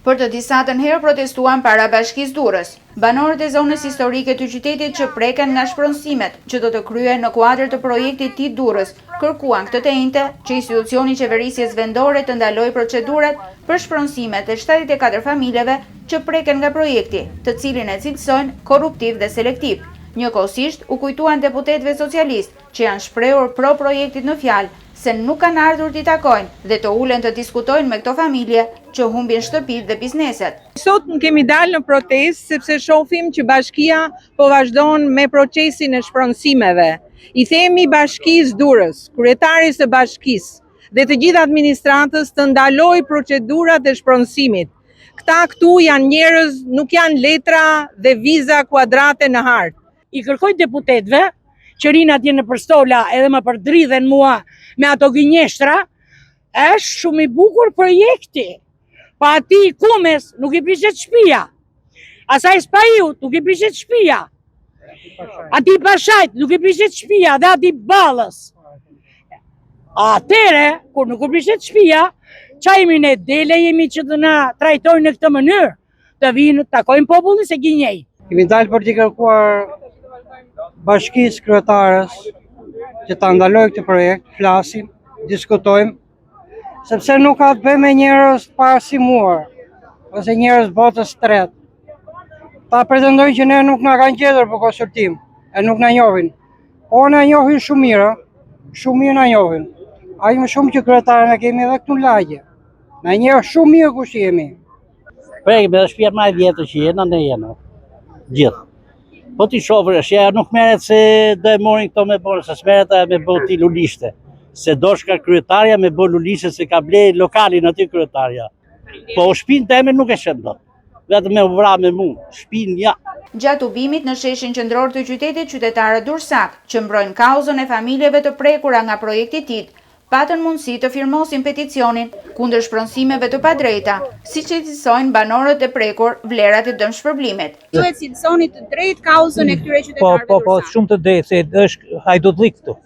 Për të disatën herë protestuan para bashkisë Durrës. Banorët e zonës historike të qytetit që preken nga shpronësimet që do të kryen në kuadër të projektit TIT Durrës, kërkuan këtë të njëjtë që institucioni qeverisjes vendore të ndalojë procedurat për shpronësimet e 74 familjeve që preken nga projekti, të cilin e cilësojnë korruptiv dhe selektiv. Njëkohësisht u kujtuan deputetëve socialistë që janë shprehur pro projektit në fjalë se nuk kanë ardhur t'i takojnë dhe të ulen të diskutojnë me këto familje që humbin shtëpitë dhe bizneset. Sot në kemi dalë në protestë sepse shohim që bashkia po vazhdon me procesin e shpronësimeve. I themi bashkisë Durrës, kryetaris të bashkisë dhe të gjithë administratës të ndaloj procedurat e shpronësimit. Këta këtu janë njerëz, nuk janë letra dhe viza kuadrate në hartë. I kërkoj deputetëve që rinë atje në përstola edhe më përdridhen mua me ato gënjeshtra, është shumë i bukur projekti. Pa ati i Kumes nuk i prishet shtëpia. Asaj Spaiut nuk i prishet shtëpia. Ati Pashajt nuk i prishet shtëpia dhe ati Ballës. Atere, kur nuk i prishet shtëpia, çajmi ne dele jemi që të na trajtojnë në këtë mënyrë, të vinë të takojnë popullin se gënjej. Kemi dalë për t'i kërkuar bashkisë kryetarës që ta ndalojë këtë projekt, flasim, diskutojmë, sepse nuk ka të bëjë me njerëz të parasimuar, ose njerëz botës tretë. Ta pretendojnë që ne nuk na kanë gjetur për konsultim, e nuk na njohin. Po na njohin shumë mirë na njohin. Aq më shumë që kryetarën e kemi edhe këtu në lagje. Na njeh shumë mirë kush jemi. Prekime dhe shtëpia më e vjetër që jena, ne jena. Gjithë. Po t'i shofër, shja nuk meret se do e morin këto me borë, se s'meret e me bo t'i lulishte. Se do shka kryetarja me bo lulishte se ka blej lokalin aty kryetarja. Po shpinë teme nuk e shëndot. Vetë me vra me mu, shpinë ja. Gjatë ubimit në sheshin qendror të qytetit, qytetarët Durrësak, që mbrojnë kauzën e familjeve të prekura nga projekti TIT, patën mundësi të firmosin peticionin kundër shpronësimeve të padrejta, siç e cilësojnë banorët e prekur vlerat e dëmshpërblimit. Ju e cilësoni të drejtë kauzën e këtyre qytetarëve Durrësak? Po, shumë të drejtë, se është hajdutlik këtu.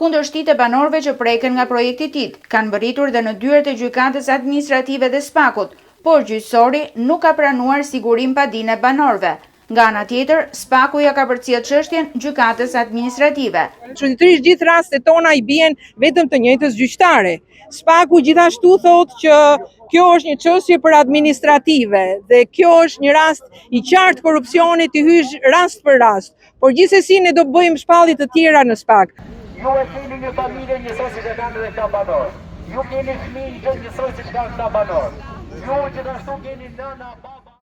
Kundërshtit e banorëve që preken nga projekti TIT kanë bërritur dhe në dyert e gjykatës administrative dhe SPAK-ut, por gjyqësori nuk ka pranuar sigurim padine banorëve. Nga ana tjetër, SPAK-u ja ka përcjell çështjen gjykatës administrative. Çuditërisht gjithë rastet tona i bien vetëm të njëjtës gjyqtare. SPAK-u gjithashtu thotë që kjo është një çështje për administrative dhe kjo është një rast i qartë korrupsionit i hysh rast për rast. Por gjithsesi ne do bëjmë shpallje të tjera në SPAK. Ju e keni një familje njësoj si që kanë dhe këta banorë. Ju keni fëmijë njësoj si që kanë këta banorë. Ju gjithashtu keni nëna, baba.